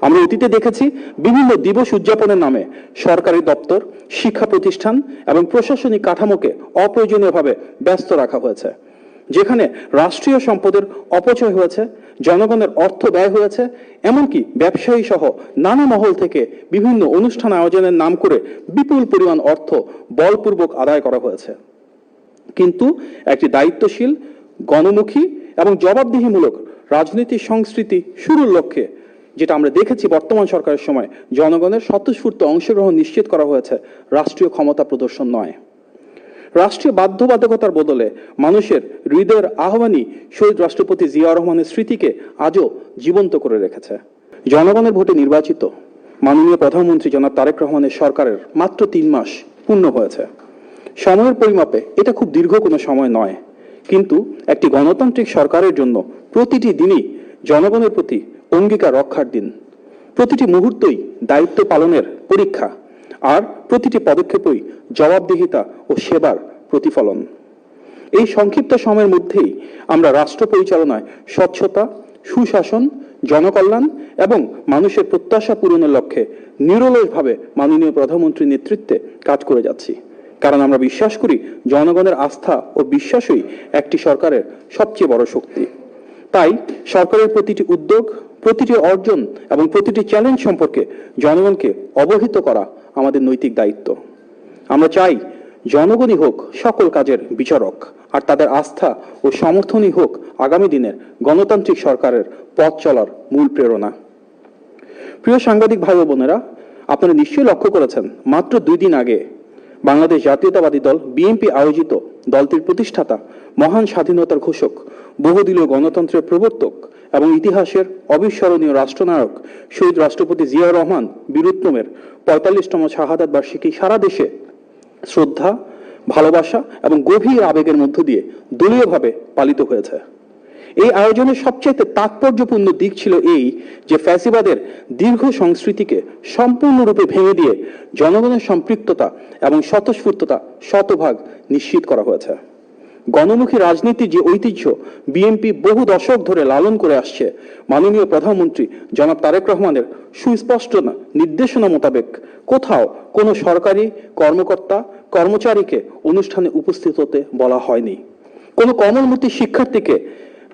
আমরা অতীতে দেখেছি বিভিন্ন দিবস উদযাপনের নামে সরকারি দপ্তর, শিক্ষা প্রতিষ্ঠান এবং প্রশাসনিক কাঠামোকে অপ্রয়োজনীয়ভাবে ব্যস্ত রাখা হয়েছে, যেখানে রাষ্ট্রীয় সম্পদের অপচয় হয়েছে, জনগণের অর্থ ব্যয় হয়েছে, এমনকি ব্যবসায়ী সহ নানা মহল থেকে বিভিন্ন অনুষ্ঠান আয়োজনের নাম করে বিপুল পরিমাণ অর্থ বলপূর্বক আদায় করা হয়েছে। কিন্তু একটি দায়িত্বশীল, গণমুখী এবং জবাবদিহিমূলক রাজনৈতিক সংস্কৃতি শুরুর লক্ষ্যে, যেটা আমরা দেখেছি বর্তমান সরকারের সময়, জনগণের স্বতঃস্ফূর্ত অংশগ্রহণ নিশ্চিত করা হয়েছে, রাষ্ট্রীয় ক্ষমতা প্রদর্শন নয়। রাষ্ট্রীয় বাধ্যবাধকতার বদলে মানুষের হৃদয়ের আহ্বানই শহীদ রাষ্ট্রপতি জিয়াউর রহমানের স্মৃতিকে আজও জীবন্ত করে রেখেছে। জনগণের ভোটে নির্বাচিত মাননীয় প্রধানমন্ত্রী জনাব তারেক রহমানের সরকারের মাত্র 3 মাস পূর্ণ হয়েছে। সময়ের পরিমাপে এটা খুব দীর্ঘ কোনো সময় নয়, কিন্তু একটি গণতান্ত্রিক সরকারের জন্য প্রতিটি দিনই জনগণের প্রতি অঙ্গীকার রক্ষার দিন। প্রতিটি মুহূর্তই দায়িত্ব পালনের পরীক্ষা, আর প্রতিটি পদক্ষেপই জবাবদিহিতা ও সেবার প্রতিফলন। এই সংক্ষিপ্ত সময়ের মধ্যেই আমরা রাষ্ট্র পরিচালনায় স্বচ্ছতা, সুশাসন, জনকল্যাণ এবং মানুষের প্রত্যাশা পূরণের লক্ষ্যে নিরলসভাবে মাননীয় প্রধানমন্ত্রীর নেতৃত্বে কাজ করে যাচ্ছি। কারণ আমরা বিশ্বাস করি জনগণের আস্থা ও বিশ্বাসই একটি সরকারের সবচেয়ে বড় শক্তি। তাই সরকারের প্রতিটি উদ্যোগ, প্রতিটি অর্জন এবং প্রতিটি চ্যালেঞ্জ সম্পর্কে জনগণকে অবহিত করা আমাদের নৈতিক দায়িত্ব। আমরা চাই জনগণই হোক সকল কাজের বিচারক, আর তাদের আস্থা ও সমর্থনই হোক আগামী দিনের গণতান্ত্রিক সরকারের পথ চলার মূল প্রেরণা। প্রিয় সাংবাদিক ভাই ও বোনেরা, আপনারা নিশ্চয়ই লক্ষ্য করেছেন মাত্র 2 দিন আগে বাংলাদেশ জাতীয়তাবাদী দল বিএনপি আয়োজিত দলটির প্রতিষ্ঠাতা, মহান স্বাধীনতার ঘোষক, বহুদলীয় গণতন্ত্রের প্রবর্তক এবং ইতিহাসের অবিস্মরণীয় রাষ্ট্রনায়ক শহীদ রাষ্ট্রপতি জিয়াউর রহমান বীরোত্তমের 45তম শাহাদাত বার্ষিকী সারা দেশে শ্রদ্ধা, ভালোবাসা এবং গভীর আবেগের মধ্য দিয়ে দলীয়ভাবে পালিত হয়েছে। এই আয়োজনের সবচেয়ে তাৎপর্যপূর্ণ দিক ছিল এই যে ফ্যাসিবাদের দীর্ঘ সংস্কৃতিকে সম্পূর্ণরূপে ভেঙে দিয়ে জনগণের সম্পৃক্ততা এবং স্বতঃস্ফূর্ততা শতভাগ নিশ্চিত করা হয়েছে। গণমুখী রাজনীতির যে ঐতিহ্য বিএনপি বহু দশক ধরে লালন করে আসছে, মাননীয় প্রধানমন্ত্রী জনাব তারেক রহমানের সুস্পষ্ট নির্দেশনা মোতাবেক কোথাও কোনো সরকারি কর্মকর্তা, কর্মচারীকে অনুষ্ঠানে উপস্থিত হতে বলা হয়নি। কোনো কমলমতি শিক্ষার্থীকে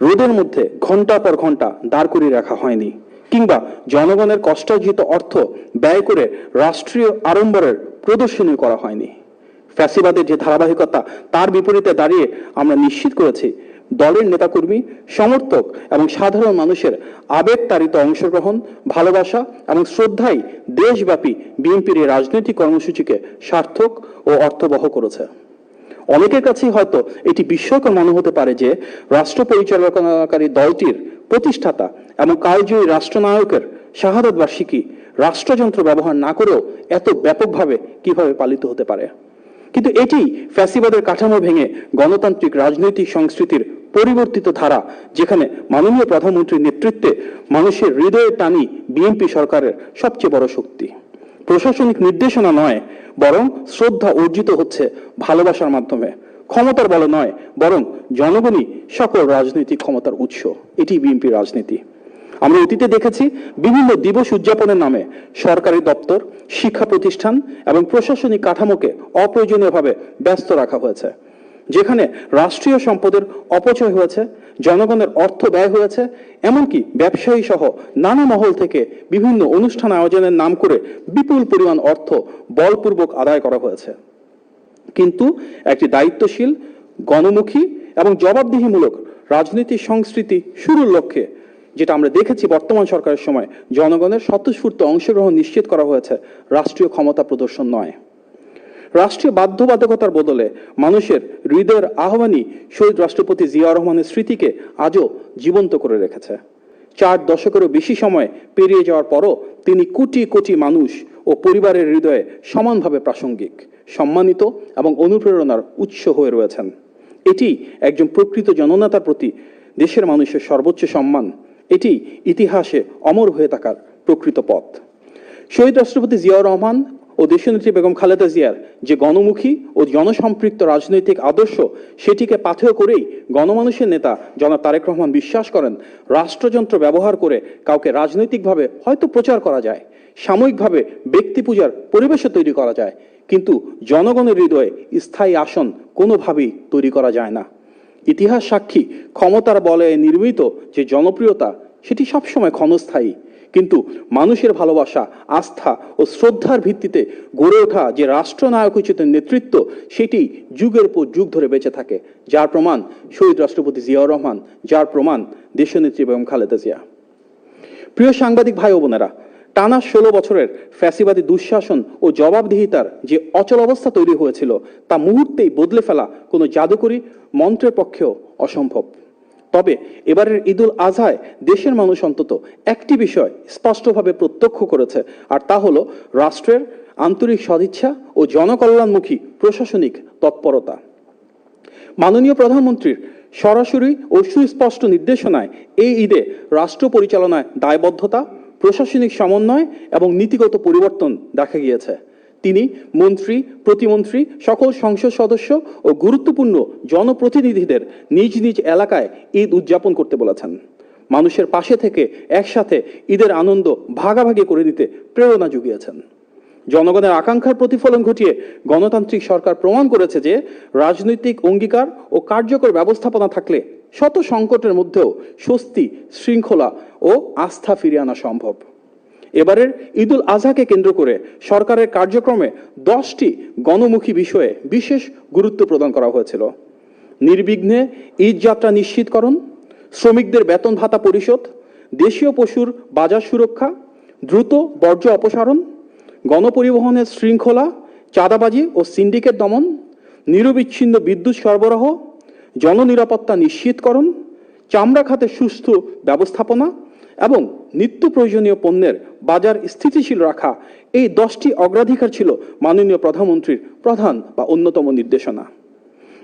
রোদের মধ্যে ঘন্টা পর ঘন্টা দাঁড় করিয়ে রাখা হয়নি, কিংবা জনগণের কষ্টার্জিত অর্থ ব্যয় করে রাষ্ট্রীয় আড়ম্বরের প্রদর্শনী করা হয়নি। ফ্যাসিবাদের যে ধারাবাহিকতা, তার বিপরীতে দাঁড়িয়ে আমরা নিশ্চিত করেছি দলের নেতাকর্মী, সমর্থক এবং সাধারণ মানুষের আবেগতাড়িত অংশগ্রহণ, ভালোবাসা এবং শ্রদ্ধাই দেশব্যাপী বিএনপির এই রাজনৈতিক কর্মসূচিকে সার্থক ও অর্থবহ করেছে। অনেকের কাছেই হয়তো এটি বিস্ময়কর মনে হতে পারে যে রাষ্ট্র পরিচালনাকারী দলটির প্রতিষ্ঠাতা এবং কালজয়ী রাষ্ট্রনায়কের শাহাদাত বার্ষিকী রাষ্ট্রযন্ত্র ব্যবহার না করেও এত ব্যাপকভাবে কিভাবে পালিত হতে পারে। কিন্তু এটি ফ্যাসিবাদের কাঠামো ভেঙে গণতান্ত্রিক রাজনৈতিক সংস্কৃতির পরিবর্তিত ধারা, যেখানে মাননীয় প্রধানমন্ত্রীর নেতৃত্বে মানুষের হৃদয়ের টানি বিএনপি সরকারের সবচেয়ে বড় শক্তি। প্রশাসনিক নির্দেশনা নয়, বরং শ্রদ্ধা অর্জিত হচ্ছে ভালোবাসার মাধ্যমে। ক্ষমতার বলে নয়, বরং জনগণই সকল রাজনৈতিক ক্ষমতার উৎস। এটি বিএনপির রাজনীতি। আমরা অতীতে দেখেছি বিভিন্ন দিবস উদযাপনের নামে সরকারি দপ্তর, শিক্ষা প্রতিষ্ঠান এবং প্রশাসনিক কাঠামোকে অপ্রয়োজনীয়ভাবে ব্যস্ত রাখা হয়েছে, যেখানে রাষ্ট্রীয় সম্পদের অপচয় হয়েছে, জনগণের অর্থ ব্যয় হয়েছে, এমনকি ব্যবসায়ী সহ নানা মহল থেকে বিভিন্ন অনুষ্ঠান আয়োজনের নাম করে বিপুল পরিমাণ অর্থ বলপূর্বক আদায় করা হয়েছে। কিন্তু একটি দায়িত্বশীল, গণমুখী এবং জবাবদিহিমূলক রাজনৈতিক সংস্কৃতি শুরুর লক্ষ্যে, যেটা আমরা দেখেছি বর্তমান সরকারের সময়, জনগণের স্বতঃস্ফূর্ত অংশগ্রহণ নিশ্চিত করা হয়েছে, রাষ্ট্রীয় ক্ষমতা প্রদর্শন নয়। রাষ্ট্রীয় বাধ্যবাধকতার বদলে মানুষের হৃদয়ের আহ্বানই শহীদ রাষ্ট্রপতি জিয়াউর রহমানের স্মৃতিকে আজও জীবন্ত করে রেখেছে। 4 দশকেরও বেশি সময় পেরিয়ে যাওয়ার পরও তিনি কোটি কোটি মানুষ ও পরিবারের হৃদয়ে সমানভাবে প্রাসঙ্গিক, সম্মানিত এবং অনুপ্রেরণার উৎস হয়ে রয়েছেন। এটি একজন প্রকৃত জননেতার প্রতি দেশের মানুষের সর্বোচ্চ সম্মান। এটি ইতিহাসে অমর হয়ে থাকার প্রকৃত পথ। শহীদ রাষ্ট্রপতি জিয়াউর রহমান ও দেশনেত্রী বেগম খালেদা জিয়ার যে গণমুখী ও জনসম্পৃক্ত রাজনৈতিক আদর্শ, সেটিকে পাথেয় করেই গণমানুষের নেতা জনাব তারেক রহমান বিশ্বাস করেন রাষ্ট্রযন্ত্র ব্যবহার করে কাউকে রাজনৈতিকভাবে হয়তো প্রচার করা যায়, সাময়িকভাবে ব্যক্তি পূজার পরিবেশও তৈরি করা যায়, কিন্তু জনগণের হৃদয়ে স্থায়ী আসন কোনোভাবেই তৈরি করা যায় না। ইতিহাস সাক্ষী, ক্ষমতার বলে নির্মিত যে জনপ্রিয়তা সেটি সবসময় ক্ষণস্থায়ী, কিন্তু মানুষের ভালোবাসা, আস্থা ও শ্রদ্ধার ভিত্তিতে গড়ে ওঠা যে রাষ্ট্রনায়কোচিত নেতৃত্ব, সেটি যুগের পর যুগ ধরে বেঁচে থাকে, যার প্রমাণ শহীদ রাষ্ট্রপতি জিয়াউর রহমান, যার প্রমাণ দেশনেত্রী বেগম খালেদা জিয়া। প্রিয় সাংবাদিক ভাই ও বোনেরা, টানা 16 বছরের ফ্যাসিবাদী দুঃশাসন ও জবাবদিহিতার যে অচল অবস্থা তৈরি হয়েছিল, তা মুহূর্তেই বদলে ফেলা কোনো জাদুকরী মন্ত্রের পক্ষেও অসম্ভব। তবে এবারের ঈদুল আজহায় দেশের মানুষ অন্তত একটি বিষয় স্পষ্টভাবে প্রত্যক্ষ করেছে, আর তা হলো রাষ্ট্রের আন্তরিক সদিচ্ছা ও জনকল্যাণমুখী প্রশাসনিক তৎপরতা। মাননীয় প্রধানমন্ত্রীর সরাসরি ও সুস্পষ্ট নির্দেশনায় এই ঈদে রাষ্ট্র পরিচালনায় দায়বদ্ধতা, প্রশাসনিক সমন্বয় এবং নীতিগত পরিবর্তন দেখা গিয়েছে। তিনি মন্ত্রী, প্রতিমন্ত্রী, সকল সংসদ সদস্য ও গুরুত্বপূর্ণ জনপ্রতিনিধিদের নিজ নিজ এলাকায় ঈদ উদযাপন করতে বলেছেন। মানুষের পাশে থেকে একসাথে ঈদের আনন্দ ভাগাভাগি করে নিতে প্রেরণা জুগিয়েছেন। জনগণের আকাঙ্ক্ষার প্রতিফলন ঘটিয়ে গণতান্ত্রিক সরকার প্রমাণ করেছে যে রাজনৈতিক অঙ্গীকার ও কার্যকর ব্যবস্থাপনা থাকলে শত সংকটের মধ্যেও স্বস্তি, শৃঙ্খলা ও আস্থা ফিরিয়ে আনা সম্ভব। এবারের ঈদুল আজহাকে কেন্দ্র করে সরকারের কার্যক্রমে 10টি গণমুখী বিষয়ে বিশেষ গুরুত্ব প্রদান করা হয়েছিল। নির্বিঘ্নে ঈদ যাত্রা নিশ্চিতকরণ, শ্রমিকদের বেতন ভাতা পরিশোধ, দেশীয় পশুর বাজার সুরক্ষা, দ্রুত বর্জ্য অপসারণ, গণপরিবহনের শৃঙ্খলা, চাঁদাবাজি ও সিন্ডিকেট দমন, নিরবিচ্ছিন্ন বিদ্যুৎ সরবরাহ, জননিরাপত্তা নিশ্চিতকরণ, চামড়া খাতে সুস্থ ব্যবস্থাপনা এবং নিত্য প্রয়োজনীয় পণ্যের বাজার স্থিতিশীল রাখা, এই 10টি অগ্রাধিকার ছিল মাননীয় প্রধানমন্ত্রীর প্রধান বা অন্যতম নির্দেশনা।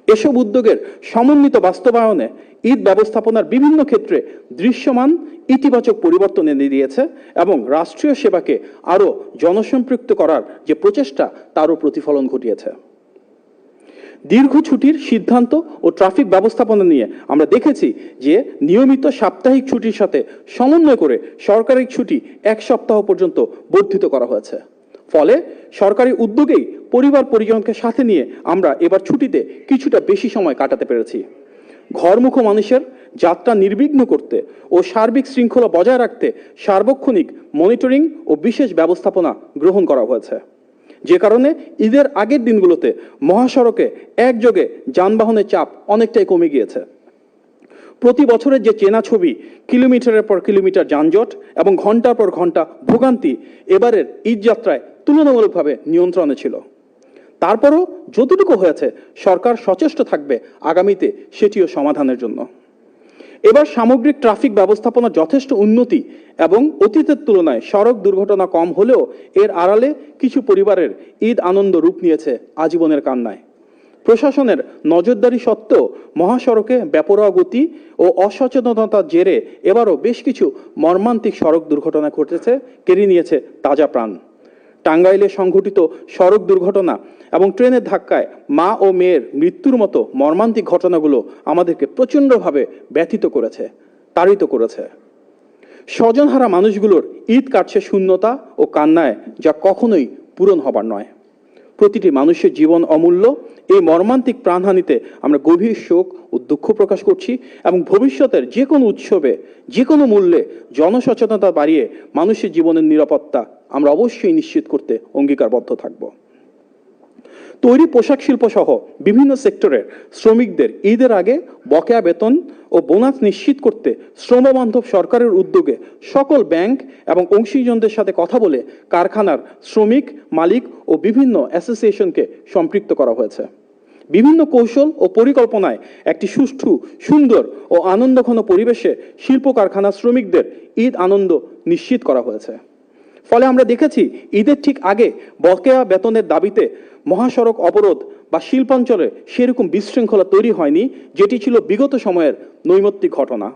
এসব উদ্যোগের সমন্বিত বাস্তবায়নে ঈদ ব্যবস্থাপনার বিভিন্ন ক্ষেত্রে দৃশ্যমান ইতিবাচক পরিবর্তন এনে দিয়েছে এবং রাষ্ট্রীয় সেবাকে আরও জনসম্পৃক্ত করার যে প্রচেষ্টা, তারও প্রতিফলন ঘটিয়েছে। দীর্ঘ ছুটির সিদ্ধান্ত ও ট্রাফিক ব্যবস্থাপনা নিয়ে আমরা দেখেছি যে নিয়মিত সাপ্তাহিক ছুটির সাথে সমন্বয় করে সরকারি ছুটি 1 সপ্তাহ পর্যন্ত বর্ধিত করা হয়েছে। ফলে সরকারি উদ্যোগেই পরিবার পরিজনকে সাথে নিয়ে আমরা এবার ছুটিতে কিছুটা বেশি সময় কাটাতে পেরেছি। ঘরমুখো মানুষের যাত্রা নির্বিঘ্ন করতে ও সার্বিক শৃঙ্খলা বজায় রাখতে সার্বক্ষণিক মনিটরিং ও বিশেষ ব্যবস্থাপনা গ্রহণ করা হয়েছে, যে কারণে ঈদের আগের দিনগুলোতে মহাসড়কে একযোগে যানবাহনের চাপ অনেকটাই কমে গিয়েছে। প্রতি বছরের যে চেনা ছবি, কিলোমিটারের পর কিলোমিটার যানজট এবং ঘন্টার পর ঘন্টা ভোগান্তি, এবারের ঈদ যাত্রায় তুলনামূলকভাবে নিয়ন্ত্রণে ছিল। তারপরও যতটুকু হয়েছে, সরকার সচেষ্ট থাকবে আগামীতে সেটিও সমাধানের জন্য। এবার সামগ্রিক ট্রাফিক ব্যবস্থাপনা যথেষ্ট উন্নতি এবং অতীতের তুলনায় সড়ক দুর্ঘটনা কম হলেও এর আড়ালে কিছু পরিবারের ঈদ আনন্দ রূপ নিয়েছে আজীবনের কান্নায়। প্রশাসনের নজরদারি সত্ত্বেও মহাসড়কে বেপরোয়া গতি ও অসচেতনতার জেরে এবারও বেশ কিছু মর্মান্তিক সড়ক দুর্ঘটনা ঘটেছে, কেড়ে নিয়েছে তাজা প্রাণ। টাঙ্গাইলে সংঘটিত সড়ক দুর্ঘটনা এবং ট্রেনের ধাক্কায় মা ও মেয়ের মৃত্যুর মতো মর্মান্তিক ঘটনাগুলো আমাদেরকে প্রচণ্ডভাবে ব্যথিত করেছে, তাড়িত করেছে। স্বজনহারা মানুষগুলোর ঈদ কাটছে শূন্যতা ও কান্নায়, যা কখনোই পূরণ হবার নয়। প্রতিটি মানুষের জীবন অমূল্য। এই মর্মান্তিক প্রাণহানিতে আমরা গভীর শোক ও দুঃখ প্রকাশ করছি এবং ভবিষ্যতের যে কোনো উৎসবে, যে কোনো মূল্যে জনসচেতনতা বাড়িয়ে মানুষের জীবনের নিরাপত্তা আমরা অবশ্যই নিশ্চিত করতে অঙ্গীকারবদ্ধ থাকব। তৈরি পোশাক শিল্প সহ বিভিন্ন সেক্টরের শ্রমিকদের ঈদের আগে বকেয়া বেতন ও বোনাস নিশ্চিত করতে শ্রমবান্ধব সরকারের উদ্যোগে সকল ব্যাংক এবং অংশীজনদের সাথে কথা বলে কারখানার শ্রমিক, মালিক ও বিভিন্ন অ্যাসোসিয়েশনকে সম্পৃক্ত করা হয়েছে। বিভিন্ন কৌশল ও পরিকল্পনায় একটি সুষ্ঠু, সুন্দর ও আনন্দঘন পরিবেশে শিল্প কারখানা শ্রমিকদের ঈদ আনন্দ নিশ্চিত করা হয়েছে। ফলে আমরা দেখেছি ঈদের ঠিক আগে বকেয়া বেতনের দাবিতে মহাসড়ক অবরোধ বা শিল্পাঞ্চলে সেরকম বিশৃঙ্খলা তৈরি হয়নি, যেটি ছিল বিগত সময়ের নৈমিত্তিক ঘটনা।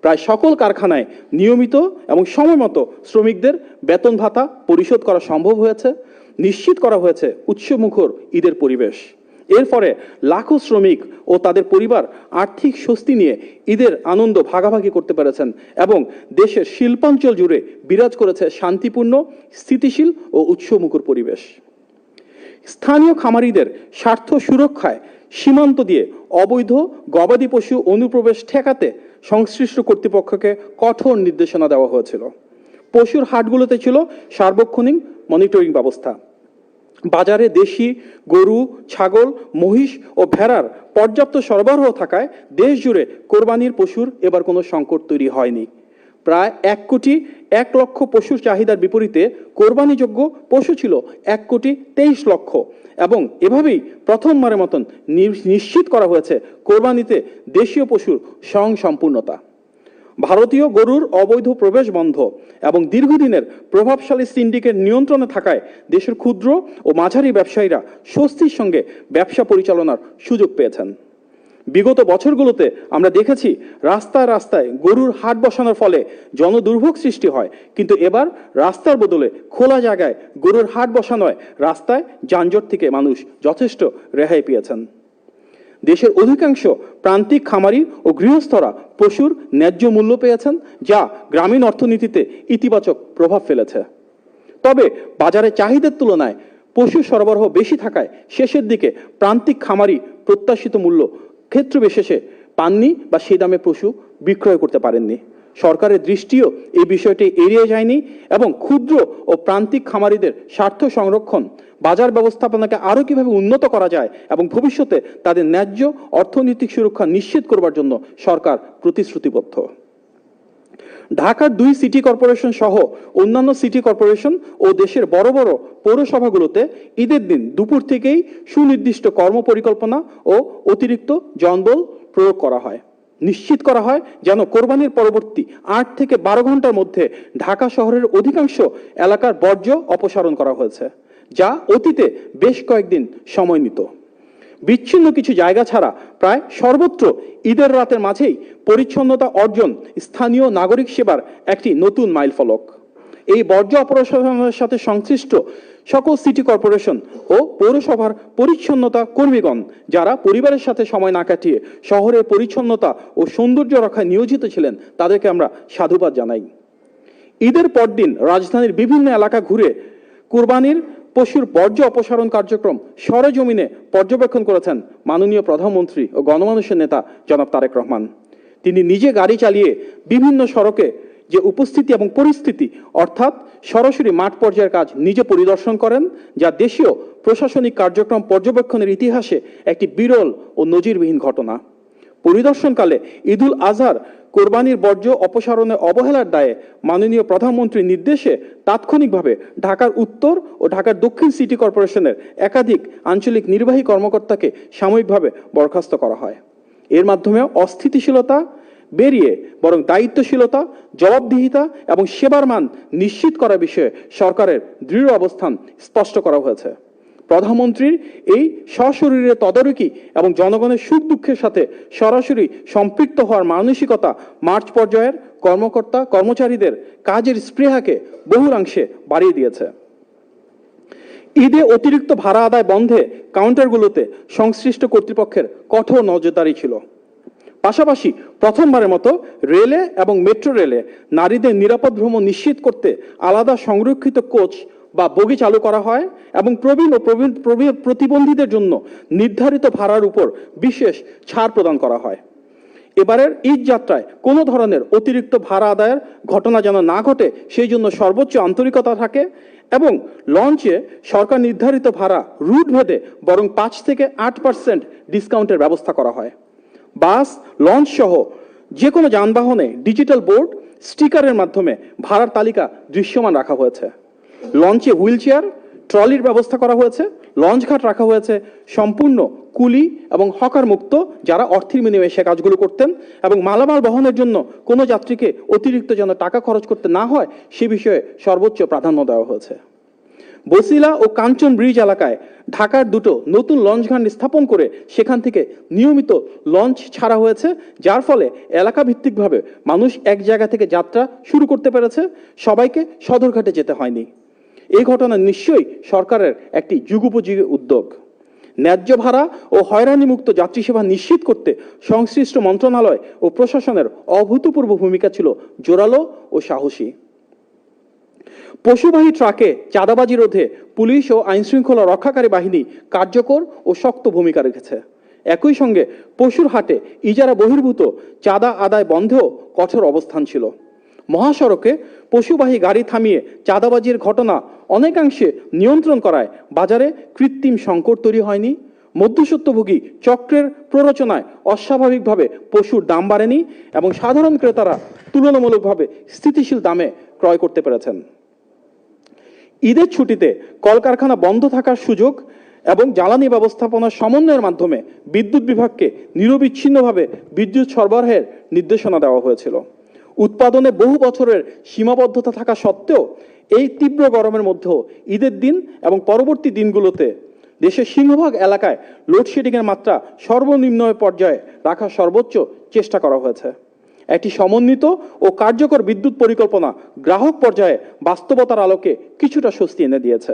প্রায় সকল কারখানায় নিয়মিত এবং সময়মতো শ্রমিকদের বেতন ভাতা পরিশোধ করা সম্ভব হয়েছে, নিশ্চিত করা হয়েছে উৎসবমুখর ঈদের পরিবেশ। এর ফলে লাখো শ্রমিক ও তাদের পরিবার আর্থিক স্বস্তি নিয়ে ঈদের আনন্দ ভাগাভাগি করতে পেরেছেন এবং দেশের শিল্পাঞ্চল জুড়ে বিরাজ করেছে শান্তিপূর্ণ, স্থিতিশীল ও উৎসবমুখর পরিবেশ। স্থানীয় খামারিদের স্বার্থ সুরক্ষায় সীমান্ত দিয়ে অবৈধ গবাদি পশু অনুপ্রবেশ ঠেকাতে সংশ্লিষ্ট কর্তৃপক্ষকে কঠোর নির্দেশনা দেওয়া হয়েছিল। পশুর হাটগুলোতে ছিল সার্বক্ষণিক মনিটরিং ব্যবস্থা। বাজারে দেশি গরু, ছাগল, মহিষ ও ভেড়ার পর্যাপ্ত সরবরাহ থাকায় দেশ জুড়ে কোরবানির পশুর এবার কোনো সংকট তৈরি হয়নি। প্রায় 1,01,00,000 পশুর চাহিদার বিপরীতে কোরবানিযোগ্য পশু ছিল 1,23,00,000 এবং এভাবেই প্রথমবারের মতন নিশ্চিত করা হয়েছে কোরবানিতে দেশীয় পশুর স্বয়ংসম্পূর্ণতা। ভারতীয় গরুর অবৈধ প্রবেশ বন্ধ এবং দীর্ঘদিনের প্রভাবশালী সিন্ডিকেট নিয়ন্ত্রণে থাকায় দেশের ক্ষুদ্র ও মাঝারি ব্যবসায়ীরা স্বস্তির সঙ্গে ব্যবসা পরিচালনার সুযোগ পেয়েছেন। বিগত বছরগুলোতে আমরা দেখেছি রাস্তায় রাস্তায় গরুর হাট বসানোর ফলে জনদুর্ভোগ সৃষ্টি হয়, কিন্তু এবার রাস্তার বদলে খোলা জায়গায় গরুর হাট বসানোয় রাস্তায় যানজট থেকে মানুষ যথেষ্ট রেহাই পেয়েছেন। দেশের অধিকাংশ প্রান্তিক খামারি ও গৃহস্থরা পশুর ন্যায্য মূল্য পেয়েছেন, যা গ্রামীণ অর্থনীতিতে ইতিবাচক প্রভাব ফেলেছে। তবে বাজারে চাহিদার তুলনায় পশু সরবরাহ বেশি থাকায় শেষের দিকে প্রান্তিক খামারি প্রত্যাশিত মূল্য ক্ষেত্র বিশেষে পাননি বা সেই দামে পশু বিক্রয় করতে পারেননি। সরকারের দৃষ্টিও এই বিষয়টি এড়িয়ে যায়নি এবং ক্ষুদ্র ও প্রান্তিক খামারিদের স্বার্থ সংরক্ষণ, বাজার ব্যবস্থাপনাকে আরও কিভাবে উন্নত করা যায় এবং ভবিষ্যতে তাদের ন্যায্য অর্থনৈতিক সুরক্ষা নিশ্চিত করবার জন্য সরকার প্রতিশ্রুতিবদ্ধ। ঢাকার 2 সিটি কর্পোরেশন সহ অন্যান্য সিটি কর্পোরেশন ও দেশের বড় বড় পৌরসভাগুলোতে ঈদের দিন দুপুর থেকেই সুনির্দিষ্ট কর্মপরিকল্পনা ও অতিরিক্ত জনবল প্রয়োগ করা হয়। নিশ্চিত করা হয় যেন কোরবানির পরবর্তী 8 থেকে 12 ঘন্টার মধ্যে ঢাকা শহরের অধিকাংশ এলাকার বর্জ্য অপসারণ করা হয়েছে, যা অতীতে বেশ কয়েকদিন সময় নিত। বিচ্ছিন্ন কিছু জায়গা ছাড়া প্রায় সর্বত্র ঈদের রাতের মাঝেই পরিচ্ছন্নতা অর্জন স্থানীয় নাগরিক সেবার একটি নতুন মাইলফলক। এই বর্জ্য অপসারণের সাথে সংশ্লিষ্ট সকল সিটি কর্পোরেশন ও পৌরসভার পরিচ্ছন্নতা কর্মীগণ, যারা পরিবারের সাথে সময় না কাটিয়ে শহরের পরিচ্ছন্নতা ও সৌন্দর্য রক্ষায় নিয়োজিত ছিলেন, তাদেরকে আমরা সাধুবাদ জানাই। ঈদের পরদিন রাজধানীর বিভিন্ন এলাকা ঘুরে কুরবানির পশুর বর্জ্য অপসারণ কার্যক্রম সরেজমিনে পর্যবেক্ষণ করেছেন মাননীয় প্রধানমন্ত্রী ও গণমানুষের নেতা জনাব তারেক রহমান। তিনি নিজে গাড়ি চালিয়ে বিভিন্ন সড়কে যে উপস্থিতি এবং পরিস্থিতি অর্থাৎ সরাসরি মাঠ পর্যায়ের কাজ নিজে পরিদর্শন করেন, যা দেশীয় প্রশাসনিক কার্যক্রম পর্যবেক্ষণের ইতিহাসে একটি বিরল ও নজিরবিহীন ঘটনা। পরিদর্শনকালে ঈদুল আজহার কোরবানির বর্জ্য অপসারণে অবহেলার দায়ে মাননীয় প্রধানমন্ত্রীর নির্দেশে তাৎক্ষণিকভাবে ঢাকার উত্তর ও ঢাকার দক্ষিণ সিটি কর্পোরেশনের একাধিক আঞ্চলিক নির্বাহী কর্মকর্তাকে সাময়িকভাবে বরখাস্ত করা হয়। এর মাধ্যমে অস্থিতিশীলতা বেরিয়ে বরং দায়িত্বশীলতা, জবাবদিহিতা এবং সেবার মান নিশ্চিত করার বিষয়ে সরকারের দৃঢ় অবস্থান স্পষ্ট করা হয়েছে। প্রধানমন্ত্রীর এই সশরীরে তদারকি এবং জনগণের সুখ দুঃখের সাথে সরাসরি সম্পৃক্ত হওয়ার মানসিকতা মার্চ পর্যায়ের কর্মকর্তা কর্মচারীদের কাজের স্পৃহাকে বহুলাংশে বাড়িয়ে দিয়েছে। ঈদে অতিরিক্ত ভাড়া আদায় বন্ধে কাউন্টারগুলোতে সংশ্লিষ্ট কর্তৃপক্ষের কঠোর নজরদারি ছিল। পাশাপাশি প্রথমবারের মতো রেলে এবং মেট্রো রেলে নারীদের নিরাপদ ভ্রমণ নিশ্চিত করতে আলাদা সংরক্ষিত কোচ বা বগি চালু করা হয় এবং প্রবীণ ও প্রতিবন্ধীদের জন্য নির্ধারিত ভাড়ার উপর বিশেষ ছাড় প্রদান করা হয়। এবারের ঈদ যাত্রায় কোনো ধরনের অতিরিক্ত ভাড়া আদায়ের ঘটনা যেন না ঘটে সেই জন্য সর্বোচ্চ আন্তরিকতা থাকে এবং লঞ্চে সরকার নির্ধারিত ভাড়া রুট ভেদে বরং 5 থেকে 8% ডিসকাউন্টের ব্যবস্থা করা হয়। বাস, লঞ্চ সহ যে কোনো যানবাহনে ডিজিটাল বোর্ড, স্টিকারের মাধ্যমে ভাড়ার তালিকা দৃশ্যমান রাখা হয়েছে। লঞ্চে হুইলচেয়ার, ট্রলির ব্যবস্থা করা হয়েছে। লঞ্চঘাট রাখা হয়েছে সম্পূর্ণ কুলি এবং হকার মুক্ত, যারা অর্থের বিনিময়ে সে কাজগুলো করতেন এবং মালামাল বহনের জন্য কোনো যাত্রীকে অতিরিক্ত যেন টাকা খরচ করতে না হয় সে বিষয়ে সর্বোচ্চ প্রাধান্য দেওয়া হয়েছে। বসিলা ও কাঞ্চন ব্রিজ এলাকায় ঢাকার দুটো নতুন লঞ্চঘাট স্থাপন করে সেখান থেকে নিয়মিত লঞ্চ ছাড়া হয়েছে, যার ফলে এলাকা ভিত্তিকভাবে মানুষ এক জায়গা থেকে যাত্রা শুরু করতে পেরেছে, সবাইকে সদরঘাটে যেতে হয়নি। এই ঘটনা নিশ্চয়ই সরকারের একটি যুগোপযোগী উদ্যোগ। ন্যায্য ভাড়া ও হয়রানিমুক্ত যাত্রী সেবা নিশ্চিত করতে সংশ্লিষ্ট মন্ত্রণালয় ও প্রশাসনের অভূতপূর্ব ভূমিকা ছিল জোরালো ও সাহসী। পশুবাহী ট্রাকে চাঁদাবাজি রোধে পুলিশ ও আইনশৃঙ্খলা রক্ষাকারী বাহিনী কার্যকর ও শক্ত ভূমিকা রেখেছে। একই সঙ্গে পশুর হাটে ইজারা বহির্ভূত চাঁদা আদায় বন্ধেও কঠোর অবস্থান ছিল। মহাসড়কে পশুবাহী গাড়ি থামিয়ে চাঁদাবাজির ঘটনা অনেকাংশে নিয়ন্ত্রণ করায় বাজারে কৃত্রিম সংকট তৈরি হয়নি। মধ্যস্বত্বভোগী চক্রের প্ররোচনায় অস্বাভাবিকভাবে পশুর দাম বাড়েনি এবং সাধারণ ক্রেতারা তুলনামূলকভাবে স্থিতিশীল দামে ক্রয় করতে পেরেছেন। ঈদের ছুটিতে কলকারখানা বন্ধ থাকার সুযোগ এবং জ্বালানি ব্যবস্থাপনার সমন্বয়ের মাধ্যমে বিদ্যুৎ বিভাগকে নিরবিচ্ছিন্নভাবে বিদ্যুৎ সরবরাহের নির্দেশনা দেওয়া হয়েছিল। উৎপাদনে বহু বছরের সীমাবদ্ধতা থাকা সত্ত্বেও এই তীব্র গরমের মধ্যেও ঈদের দিন এবং পরবর্তী দিনগুলোতে দেশের সিংহভাগ এলাকায় লোডশেডিংয়ের মাত্রা সর্বনিম্ন পর্যায়ে রাখার সর্বোচ্চ চেষ্টা করা হয়েছে। একটি সমন্বিত ও কার্যকর বিদ্যুৎ পরিকল্পনা গ্রাহক পর্যায়ে বাস্তবতার আলোকে কিছুটা স্বস্তি এনে দিয়েছে।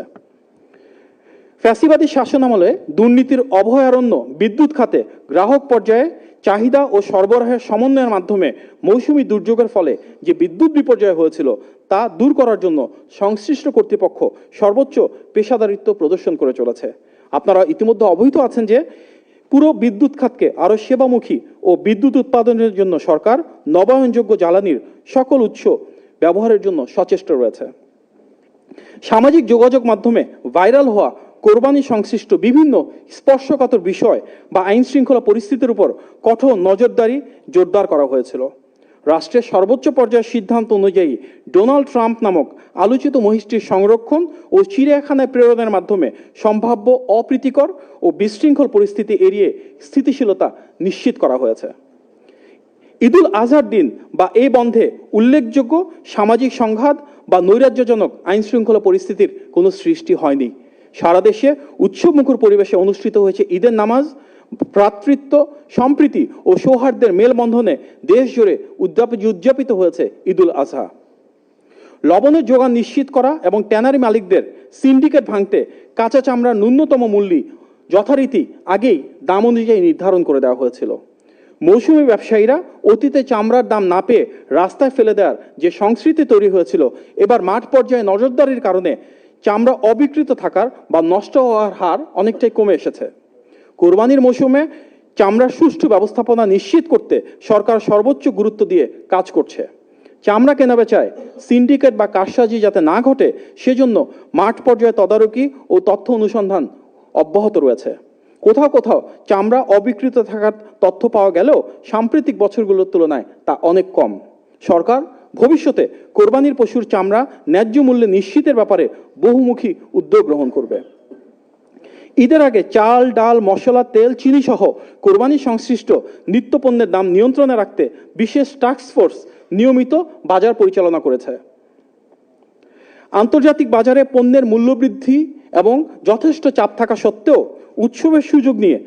ফ্যাসিবাদী শাসনামলে দুর্নীতির অভয়ারণ্য বিদ্যুৎ খাতে গ্রাহক পর্যায়ে চাহিদা ও সরবরাহের সমন্বয়ের মাধ্যমে মৌসুমী দুর্যোগের ফলে যে বিদ্যুৎ বিপর্যয় হয়েছিল তা দূর করার জন্য সংশ্লিষ্ট কর্তৃপক্ষ সর্বোচ্চ পেশাদারিত্ব প্রদর্শন করে চলেছে। আপনারা ইতিমধ্যে অবহিত আছেন যে পুরো বিদ্যুৎ খাতকে আরও সেবামুখী ও বিদ্যুৎ উৎপাদনের জন্য সরকার নবায়নযোগ্য জ্বালানির সকল উৎস ব্যবহারের জন্য সচেষ্ট রয়েছে। সামাজিক যোগাযোগ মাধ্যমে ভাইরাল হওয়া কোরবানি সংশ্লিষ্ট বিভিন্ন স্পর্শকাতর বিষয় বা আইন শৃঙ্খলা পরিস্থিতির উপর কঠোর নজরদারি জোরদার করা হয়েছিল। রাষ্ট্রের সর্বোচ্চ পর্যায়ের সিদ্ধান্ত অনুযায়ী ডোনাল্ড ট্রাম্প নামক আলোচিত মহিষটির সংরক্ষণ ও চিড়িয়াখানায় প্রেরণের মাধ্যমে সম্ভাব্য অপ্রীতিকর ও বিশৃঙ্খল পরিস্থিতি এড়িয়ে স্থিতিশীলতা নিশ্চিত করা হয়েছে। ঈদুল আজহার দিন বা এই বন্ধে উল্লেখযোগ্য সামাজিক সংঘাত বা নৈরাজ্যজনক আইন শৃঙ্খলা পরিস্থিতির কোনো সৃষ্টি হয়নি। সারা দেশে উৎসবমুখর পরিবেশে অনুষ্ঠিত হয়েছে ঈদের নামাজ। ভ্রাতৃত্ব, সম্প্রীতি ও সৌহার্দ্যের মেলবন্ধনে দেশ জুড়ে উদযাপিত হয়েছে ঈদুল আজহা। লবণের যোগান নিশ্চিত করা এবং ট্যানারি মালিকদের সিন্ডিকেট ভাঙতে কাঁচা চামড়ার ন্যূনতম মূল্য যথারীতি আগেই দাম অনুযায়ী নির্ধারণ করে দেওয়া হয়েছিল। মৌসুমী ব্যবসায়ীরা অতীতে চামড়ার দাম না পেয়ে রাস্তায় ফেলে দেওয়ার যে সংস্কৃতি তৈরি হয়েছিল, এবার মাঠ পর্যায়ে নজরদারির কারণে চামড়া অবিকৃত থাকার বা নষ্ট হওয়ার হার অনেকটাই কমে এসেছে। কোরবানির মৌসুমে চামড়ার সুষ্ঠু ব্যবস্থাপনা নিশ্চিত করতে সরকার সর্বোচ্চ গুরুত্ব দিয়ে কাজ করছে। চামড়া কেনাবেচায় সিন্ডিকেট বা কারসাজি যাতে না ঘটে সেজন্য মাঠ পর্যায়ে তদারকি ও তথ্য অনুসন্ধান অব্যাহত রয়েছে। কোথাও কোথাও চামড়া অবিকৃত থাকার তথ্য পাওয়া গেলেও সাম্প্রতিক বছরগুলোর তুলনায় তা অনেক কম। সরকার ভবিষ্যতে কোরবানির পশুর চামড়া ন্যায্য মূল্যে নিশ্চিতের ব্যাপারে বহুমুখী উদ্যোগ গ্রহণ করবে। ঈদের আগে চাল, ডাল, মশলা, তেল, চিনি সহ কোরবানি সংশ্লিষ্ট নিত্যপণ্যের দাম নিয়ন্ত্রণে রাখতে বিশেষ টাস্ক ফোর্স নিয়মিত বাজার পরিচালনা করেছে। আন্তর্জাতিক বাজারে পণ্যের মূল্যবৃদ্ধি এবং যথেষ্ট চাপ থাকা সত্ত্বেও উৎসবের সুযোগ নিয়ে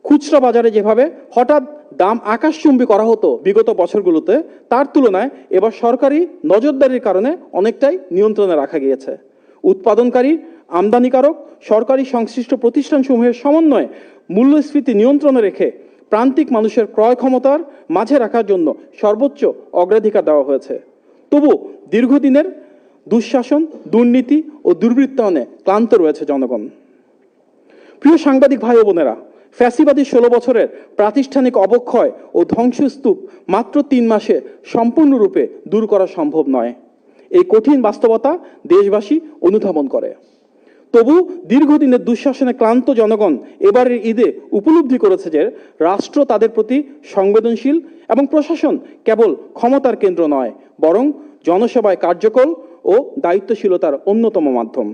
খুচরা বাজারে যেভাবে হঠাৎ দাম আকাশচুম্বী করা হতো বিগত বছরগুলোতে, তার তুলনায় এবার সরকারি নজরদারির কারণে অনেকটাই নিয়ন্ত্রণে রাখা গিয়েছে। উৎপাদনকারী, আমদানিকারক, সরকারি সংশ্লিষ্ট প্রতিষ্ঠানসমূহের সমন্বয়ে মূল্যস্ফীতি নিয়ন্ত্রণে রেখে প্রান্তিক মানুষের ক্রয় ক্ষমতার মাঝে রাখার জন্য সর্বোচ্চ অগ্রাধিকার দেওয়া হয়েছে। তবু দীর্ঘদিনের দুঃশাসন, দুর্নীতি ও দুর্বৃত্তায়নে ক্লান্ত রয়েছে জনগণ। প্রিয় সাংবাদিক ভাই ও বোনেরা, ফ্যাসিবাদী 16 বছরের প্রাতিষ্ঠানিক অবক্ষয় ও ধ্বংসস্তূপ মাত্র 3 মাসে সম্পূর্ণরূপে দূর করা সম্ভব নয়। এই কঠিন বাস্তবতা দেশবাসী অনুধাবন করে। তবু দীর্ঘদিনের দুঃশাসনে ক্লান্ত জনগণ এবারের ঈদে উপলব্ধি করেছে যে রাষ্ট্র তাদের প্রতি সংবেদনশীল এবং প্রশাসন কেবল ক্ষমতার কেন্দ্র নয়, বরং জনসেবায় কার্যকর ও দায়িত্বশীলতার অন্যতম মাধ্যম।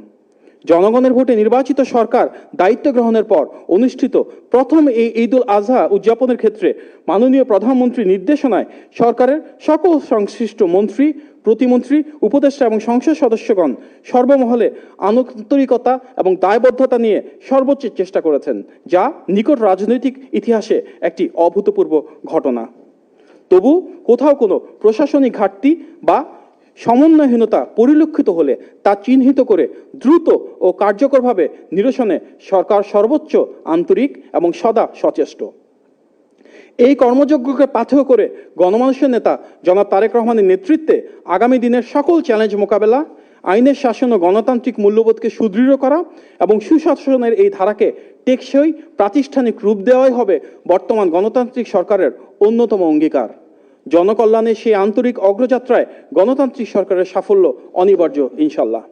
জনগণের ভোটে নির্বাচিত সরকার দায়িত্ব গ্রহণের পর অনুষ্ঠিত প্রথম এই ঈদুল আজহা উদযাপনের ক্ষেত্রে মাননীয় প্রধানমন্ত্রীর নির্দেশনায় সরকারের সকল সংশ্লিষ্ট মন্ত্রী, প্রতিমন্ত্রী, উপদেষ্টা এবং সংসদ সদস্যগণ সর্বমহলে আন্তরিকতা এবং দায়বদ্ধতা নিয়ে সর্বোচ্চ চেষ্টা করেছেন, যা নিকট রাজনৈতিক ইতিহাসে একটি অভূতপূর্ব ঘটনা। তবু কোথাও কোনো প্রশাসনিক ঘাটতি বা সমন্বয়হীনতা পরিলক্ষিত হলে তা চিহ্নিত করে দ্রুত ও কার্যকরভাবে নিরসনে সরকার সর্বোচ্চ আন্তরিক এবং সদা সচেষ্ট। এই কর্মযজ্ঞকে পাথেয় করে গণমানুষের নেতা জনাব তারেক রহমানের নেতৃত্বে আগামী দিনের সকল চ্যালেঞ্জ মোকাবেলা, আইনের শাসন ও গণতান্ত্রিক মূল্যবোধকে সুদৃঢ় করা এবং সুশাসনের এই ধারাকে টেকসই প্রাতিষ্ঠানিক রূপ দেওয়াই হবে বর্তমান গণতান্ত্রিক সরকারের অন্যতম অঙ্গীকার। জনকল্যাণে সেই আন্তরিক অগ্রযাত্রায় গণতান্ত্রিক সরকারের সাফল্য অনিবার্য, ইনশাল্লাহ।